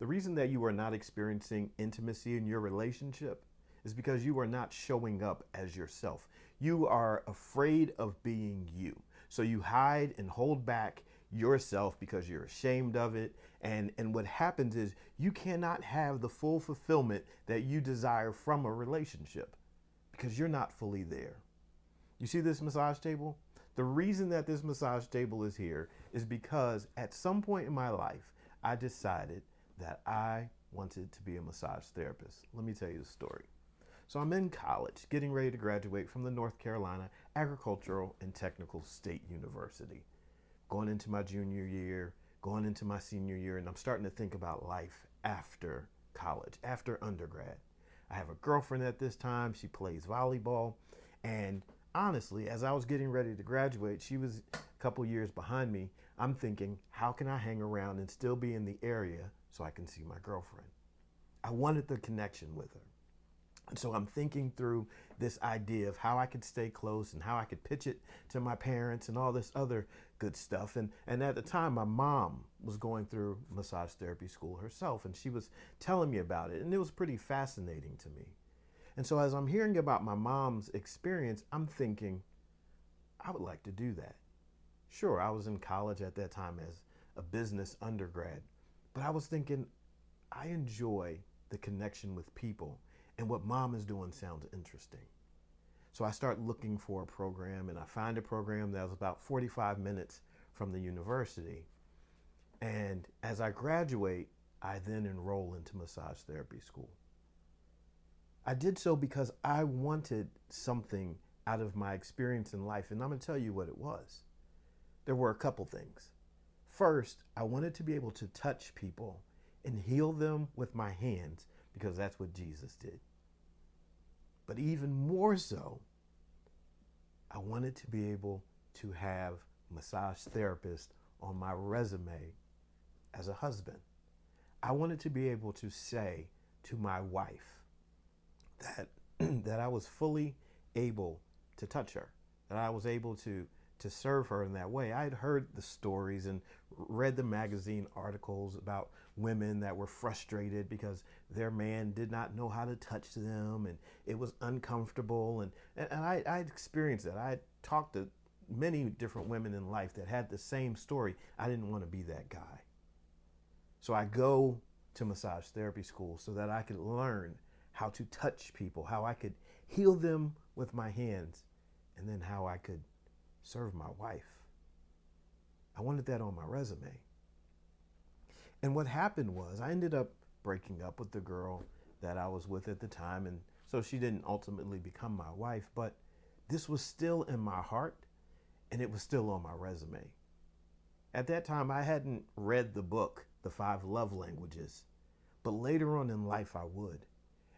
The reason that you are not experiencing intimacy in your relationship is because you are not showing up as yourself. You are afraid of being you. So you hide and hold back yourself because you're ashamed of it. And what happens is you cannot have the full fulfillment that you desire from a relationship because you're not fully there. You see this massage table? The reason that this massage table is here is because at some point in my life, I decided that I wanted to be a massage therapist. Let me tell you the story. So I'm in college, getting ready to graduate from the North Carolina Agricultural and Technical State University. Going into my junior year, going into my senior year, and I'm starting to think about life after college, after undergrad. I have a girlfriend at this time. She plays volleyball. And honestly, as I was getting ready to graduate, she was a couple years behind me. I'm thinking, how can I hang around and still be in the area so I can see my girlfriend? I wanted the connection with her. And so I'm thinking through this idea of how I could stay close and how I could pitch it to my parents and all this other good stuff. And at the time, my mom was going through massage therapy school herself, and she was telling me about it. And it was pretty fascinating to me. And so as I'm hearing about my mom's experience, I'm thinking, I would like to do that. Sure, I was in college at that time as a business undergrad, but I was thinking, I enjoy the connection with people, and what mom is doing sounds interesting. So I start looking for a program, and I find a program that was about 45 minutes from the university. And as I graduate, I then enroll into massage therapy school. I did so because I wanted something out of my experience in life, and I'm going to tell you what it was. There were a couple things. First, I wanted to be able to touch people and heal them with my hands because that's what Jesus did. But even more so, I wanted to be able to have massage therapist on my resume as a husband. I wanted to be able to say to my wife that that I was fully able to touch her, that I was able to serve her in that way. I had heard the stories and read the magazine articles about women that were frustrated because their man did not know how to touch them and it was uncomfortable. And I experienced that. I had talked to many different women in life that had the same story. I didn't want to be that guy. So I go to massage therapy school so that I could learn how to touch people, how I could heal them with my hands, and then how I could serve my wife. I wanted that on my resume. And what happened was I ended up breaking up with the girl that I was with at the time, and so she didn't ultimately become my wife, but this was still in my heart and it was still on my resume. At that time, I hadn't read the book, The 5 Love Languages, but later on in life I would.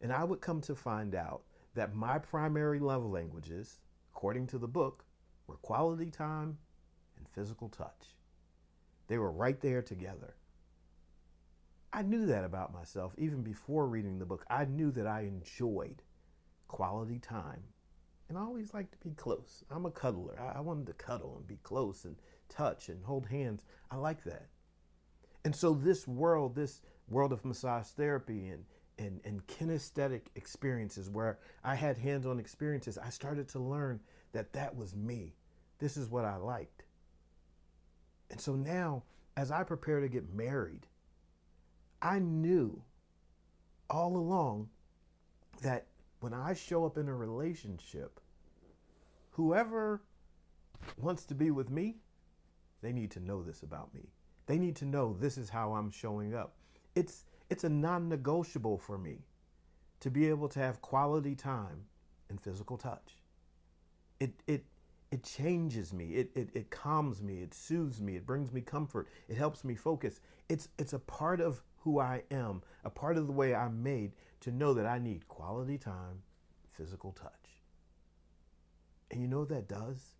And I would come to find out that my primary love languages, according to the book, were quality time and physical touch. They were right there together. I knew that about myself even before reading the book. I knew that I enjoyed quality time. And I always liked to be close. I'm a cuddler. I wanted to cuddle and be close and touch and hold hands. I like that. And so this world of massage therapy and kinesthetic experiences where I had hands-on experiences, I started to learn that that was me. This is what I liked. And so now, as I prepare to get married, I knew all along that when I show up in a relationship, whoever wants to be with me, they need to know this about me. They need to know this is how I'm showing up. It's a non-negotiable for me to be able to have quality time and physical touch. It changes me. It calms me. It soothes me. It brings me comfort. It helps me focus. It's a part of who I am, a part of the way I'm made to know that I need quality time, physical touch. And you know what that does?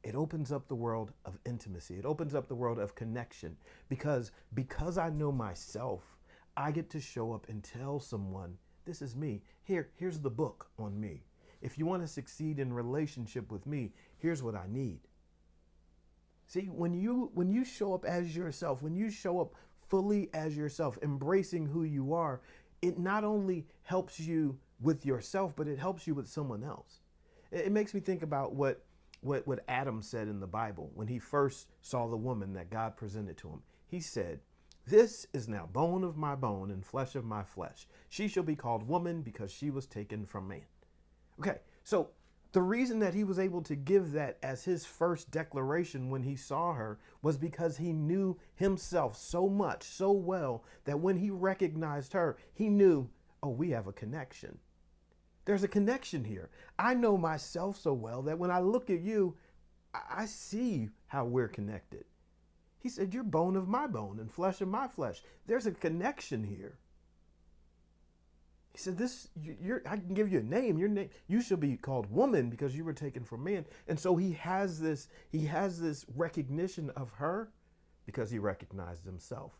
It opens up the world of intimacy. It opens up the world of connection because I know myself, I get to show up and tell someone, this is me. Here's the book on me. If you want to succeed in relationship with me, here's what I need. See, when you show up as yourself, when you show up fully as yourself, embracing who you are, it not only helps you with yourself, but it helps you with someone else. It makes me think about what Adam said in the Bible when he first saw the woman that God presented to him. He said, "This is now bone of my bone and flesh of my flesh. She shall be called woman because she was taken from man." Okay, so the reason that he was able to give that as his first declaration when he saw her was because he knew himself so much, so well, that when he recognized her, he knew, oh, we have a connection. There's a connection here. I know myself so well that when I look at you, I see how we're connected. He said, "You're bone of my bone and flesh of my flesh." There's a connection here. He said, I can give you a name. Your name, you shall be called woman because you were taken from man. And so he has this recognition of her because he recognized himself.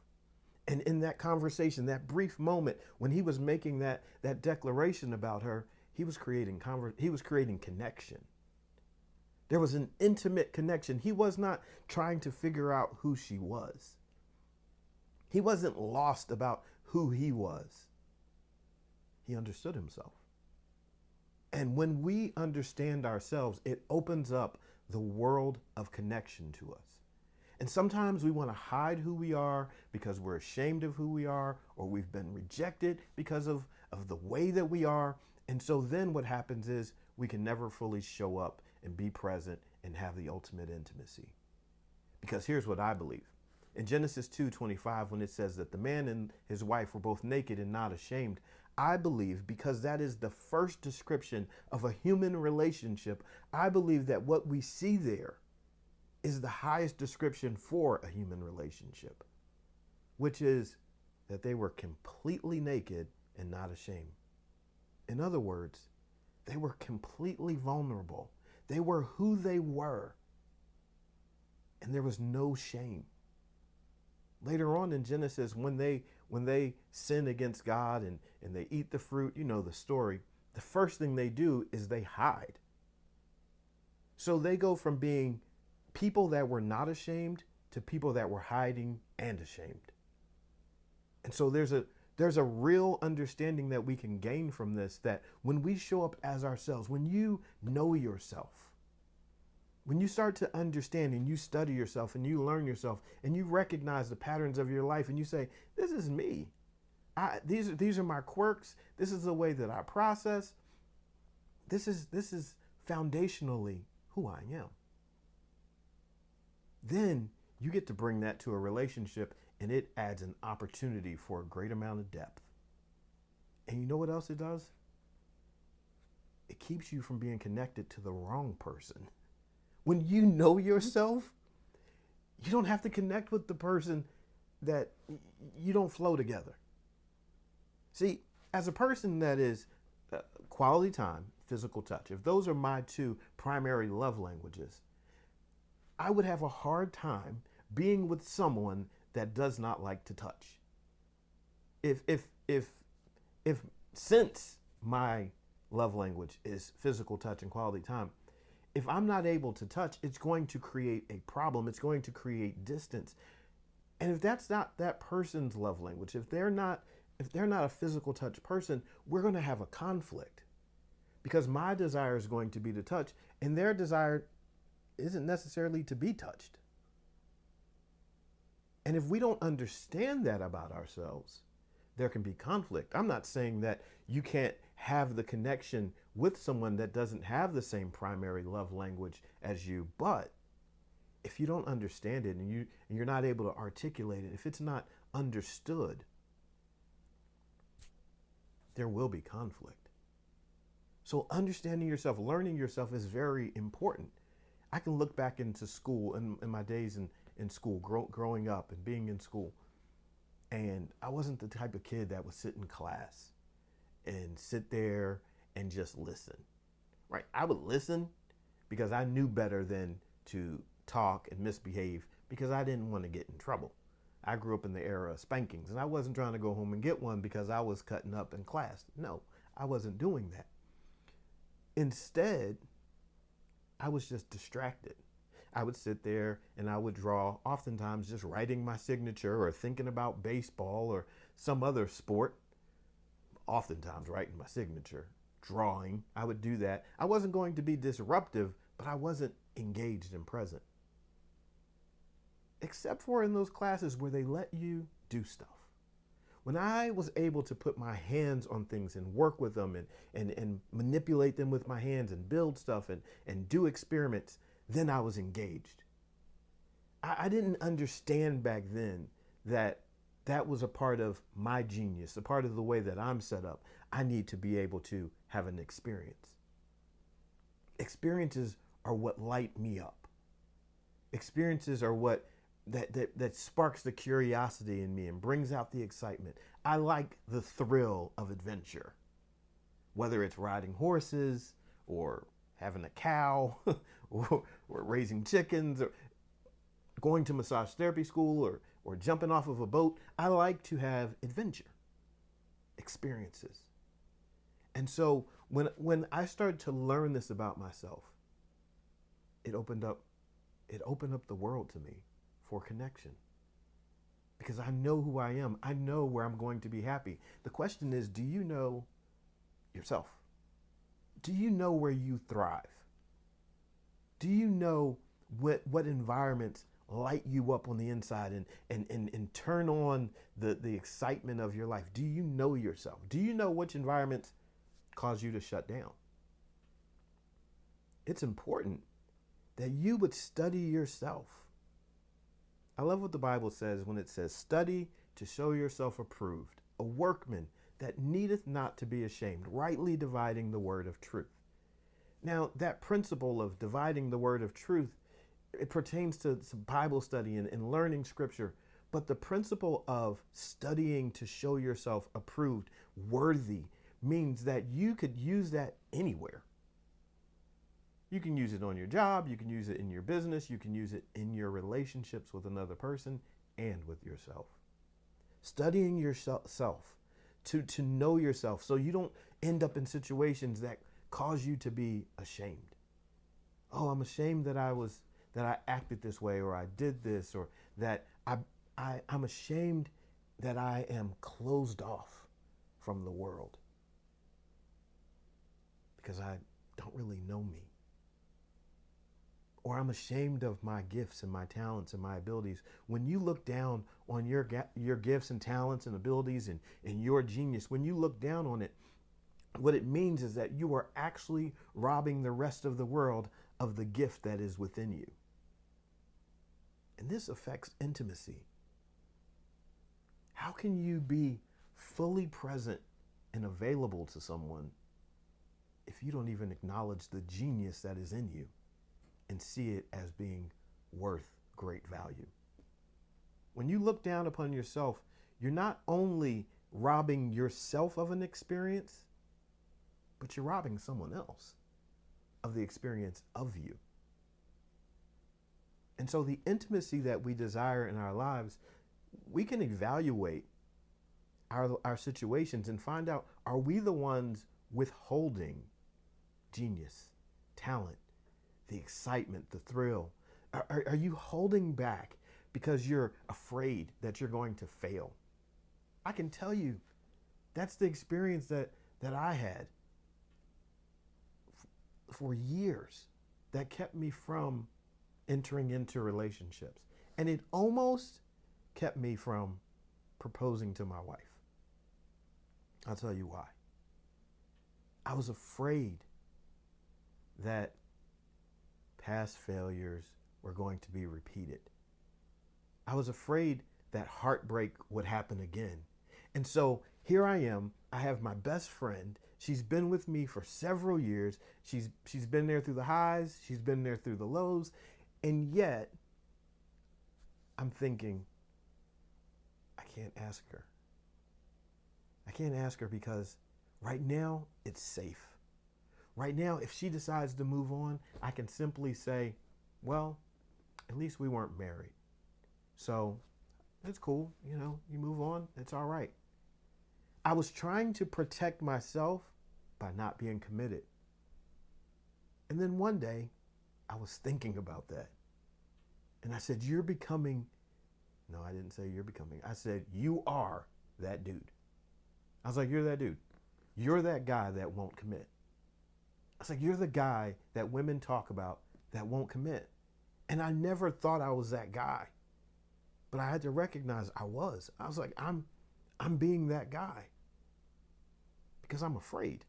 And in that conversation, that brief moment when he was making that declaration about her, he was creating connection. There was an intimate connection. He was not trying to figure out who she was. He wasn't lost about who he was. He understood himself. And when we understand ourselves, it opens up the world of connection to us. And sometimes we want to hide who we are because we're ashamed of who we are, or we've been rejected because of the way that we are. And so then what happens is we can never fully show up and be present and have the ultimate intimacy. Because here's what I believe. In Genesis 2:25, when it says that the man and his wife were both naked and not ashamed, I believe, because that is the first description of a human relationship, I believe that what we see there is the highest description for a human relationship, which is that they were completely naked and not ashamed. In other words, they were completely vulnerable. They were who they were, and there was no shame. Later on in Genesis, when they sin against God and they eat the fruit, you know the story, the first thing they do is they hide. So they go from being people that were not ashamed to people that were hiding and ashamed. And so there's a real understanding that we can gain from this, that when we show up as ourselves, when you know yourself, when you start to understand and you study yourself and you learn yourself and you recognize the patterns of your life and you say, this is me. These are my quirks. This is the way that I process. This is foundationally who I am. Then you get to bring that to a relationship, and it adds an opportunity for a great amount of depth. And you know what else it does? It keeps you from being connected to the wrong person. When you know yourself, you don't have to connect with the person that you don't flow together. See, as a person that is quality time, physical touch, if those are my two primary love languages, I would have a hard time being with someone that does not like to touch. If since my love language is physical touch and quality time, if I'm not able to touch, it's going to create a problem. It's going to create distance. And if that's not that person's love language, if they're not a physical touch person, we're going to have a conflict, because my desire is going to be to touch and their desire isn't necessarily to be touched. And if we don't understand that about ourselves, there can be conflict. I'm not saying that you can't have the connection with someone that doesn't have the same primary love language as you, but if you don't understand it and you're not able to articulate it, if it's not understood, there will be conflict. So understanding yourself, learning yourself is very important. I can look back into school and in my days in school, growing up and being in school, and I wasn't the type of kid that would sit in class and sit there and just listen, right? I would listen because I knew better than to talk and misbehave, because I didn't want to get in trouble. I grew up in the era of spankings, and I wasn't trying to go home and get one because I was cutting up in class. No, I wasn't doing that. Instead, I was just distracted. I would sit there and I would draw, oftentimes just writing my signature or thinking about baseball or some other sport, oftentimes writing my signature, drawing. I would do that. I wasn't going to be disruptive, but I wasn't engaged and present. Except for in those classes where they let you do stuff. When I was able to put my hands on things and work with them and manipulate them with my hands and build stuff and do experiments, then I was engaged. I didn't understand back then that that was a part of my genius, a part of the way that I'm set up. I need to be able to have an experience. Experiences are what light me up. Experiences are what that sparks the curiosity in me and brings out the excitement. I like the thrill of adventure, whether it's riding horses or having a cow or raising chickens or going to massage therapy school or jumping off of a boat. I like to have adventure, experiences. And so when I started to learn this about myself, it opened up the world to me for connection. Because I know who I am. I know where I'm going to be happy. The question is, do you know yourself? Do you know where you thrive? Do you know what environments light you up on the inside and turn on the excitement of your life? Do you know yourself? Do you know which environments cause you to shut down? It's important that you would study yourself. I love what the Bible says when it says, study to show yourself approved, a workman that needeth not to be ashamed, rightly dividing the word of truth. Now, that principle of dividing the word of truth, it pertains to some Bible study and learning scripture, but the principle of studying to show yourself approved, worthy, means that you could use that anywhere. You can use it on your job, you can use it in your business, you can use it in your relationships with another person and with yourself. Studying yourself to know yourself so you don't end up in situations that cause you to be ashamed. Oh, I'm ashamed that I acted this way, or I did this, or that I'm ashamed that I am closed off from the world because I don't really know me. Or I'm ashamed of my gifts and my talents and my abilities. When you look down on your gifts and talents and abilities and your genius, when you look down on it, what it means is that you are actually robbing the rest of the world of the gift that is within you. And this affects intimacy. How can you be fully present and available to someone if you don't even acknowledge the genius that is in you and see it as being worth great value? When you look down upon yourself, you're not only robbing yourself of an experience, but you're robbing someone else of the experience of you. And so the intimacy that we desire in our lives, we can evaluate our situations and find out, are we the ones withholding genius, talent, the excitement, the thrill? Are you holding back because you're afraid that you're going to fail? I can tell you that's the experience that I had for years that kept me from entering into relationships. And it almost kept me from proposing to my wife. I'll tell you why. I was afraid that past failures were going to be repeated. I was afraid that heartbreak would happen again. And so here I am. I have my best friend. She's been with me for several years. She's been there through the highs. She's been there through the lows. And yet, I'm thinking, I can't ask her. I can't ask her because right now, it's safe. Right now, if she decides to move on, I can simply say, well, at least we weren't married. So it's cool. You know, you move on. It's all right. I was trying to protect myself by not being committed. And then one day, I was thinking about that. And I said, you're becoming, no, I didn't say you're becoming. I said, you are that dude. I was like, you're that dude. You're that guy that won't commit. I was like, you're the guy that women talk about that won't commit. And I never thought I was that guy. But I had to recognize I was. I was like, I'm being that guy. Because I'm afraid.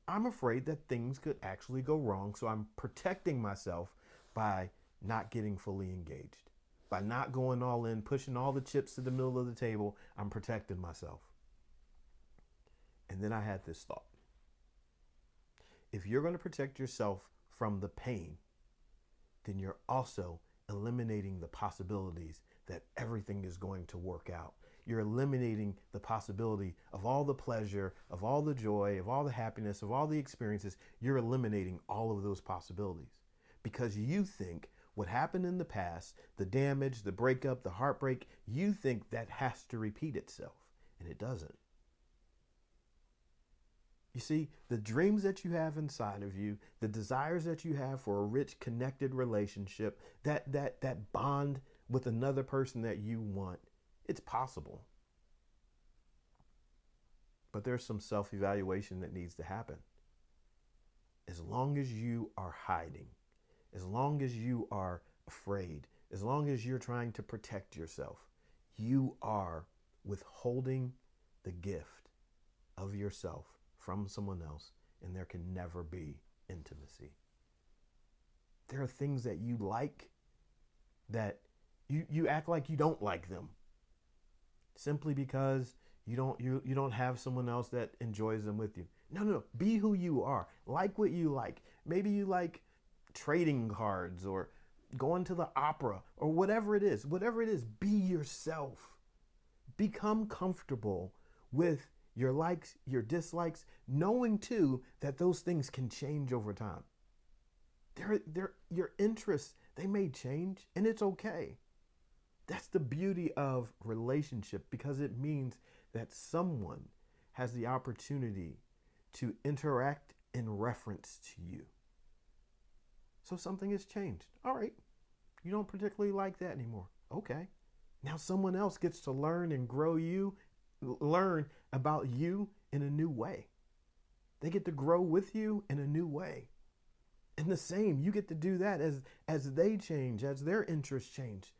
I'm afraid that things could actually go wrong. So I'm protecting myself by not getting fully engaged. By not going all in, pushing all the chips to the middle of the table, I'm protecting myself. And then I had this thought. If you're going to protect yourself from the pain, then you're also eliminating the possibilities that everything is going to work out. You're eliminating the possibility of all the pleasure, of all the joy, of all the happiness, of all the experiences. You're eliminating all of those possibilities because you think what happened in the past, the damage, the breakup, the heartbreak, you think that has to repeat itself, and it doesn't. You see, the dreams that you have inside of you, the desires that you have for a rich, connected relationship, that bond with another person that you want, it's possible. But there's some self-evaluation that needs to happen. As long as you are hiding, as long as you are afraid, as long as you're trying to protect yourself, you are withholding the gift of yourself from someone else, and there can never be intimacy. There are things that you like that you act like you don't like them simply because you don't have someone else that enjoys them with you. No. Be who you are. Like what you like. Maybe you like trading cards or going to the opera or whatever it is. Whatever it is, be yourself. Become comfortable with your likes, your dislikes, knowing too that those things can change over time. Your interests, they may change, and it's okay. That's the beauty of relationship, because it means that someone has the opportunity to interact in reference to you. So something has changed. All right, you don't particularly like that anymore. Okay. Now someone else gets to learn and grow you, learn about you in a new way. They get to grow with you in a new way. And the same, you get to do that as they change, as their interests change.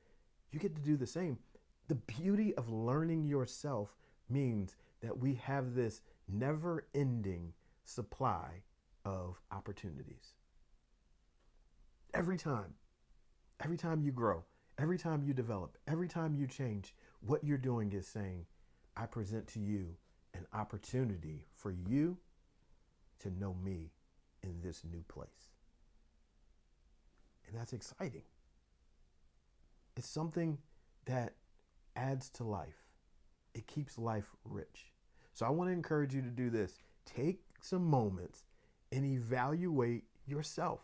You get to do the same. The beauty of learning yourself means that we have this never-ending supply of opportunities. Every time you grow, every time you develop, every time you change, what you're doing is saying, I present to you an opportunity for you to know me in this new place. And that's exciting. It's something that adds to life. It keeps life rich. So I want to encourage you to do this. Take some moments and evaluate yourself.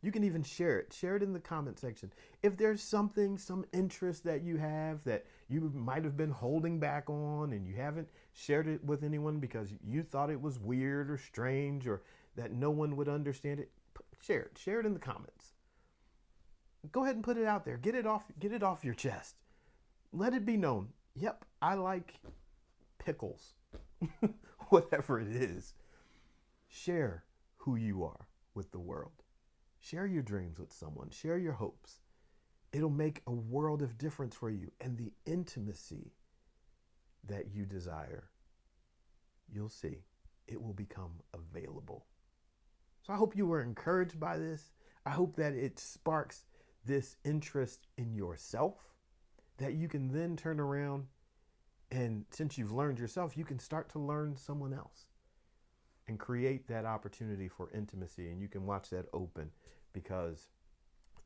You can even share it. Share it in the comment section. If there's something, some interest that you have that you might have been holding back on and you haven't shared it with anyone because you thought it was weird or strange or that no one would understand it, share it. Share it in the comments. Go ahead and put it out there. Get it off your chest. Let it be known. Yep, I like pickles. Whatever it is. Share who you are with the world. Share your dreams with someone. Share your hopes. It'll make a world of difference for you. And the intimacy that you desire, you'll see, it will become available. So I hope you were encouraged by this. I hope that it sparks this interest in yourself, that you can then turn around and, since you've learned yourself, you can start to learn someone else and create that opportunity for intimacy. And you can watch that open, because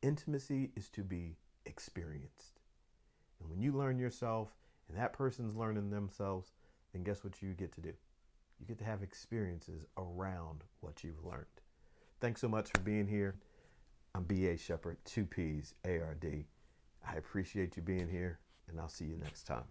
intimacy is to be experienced. And when you learn yourself and that person's learning themselves, then guess what you get to do? You get to have experiences around what you've learned. Thanks so much for being here. I'm B.A. Sheppard, 2 P's, A-R-D. I appreciate you being here, and I'll see you next time.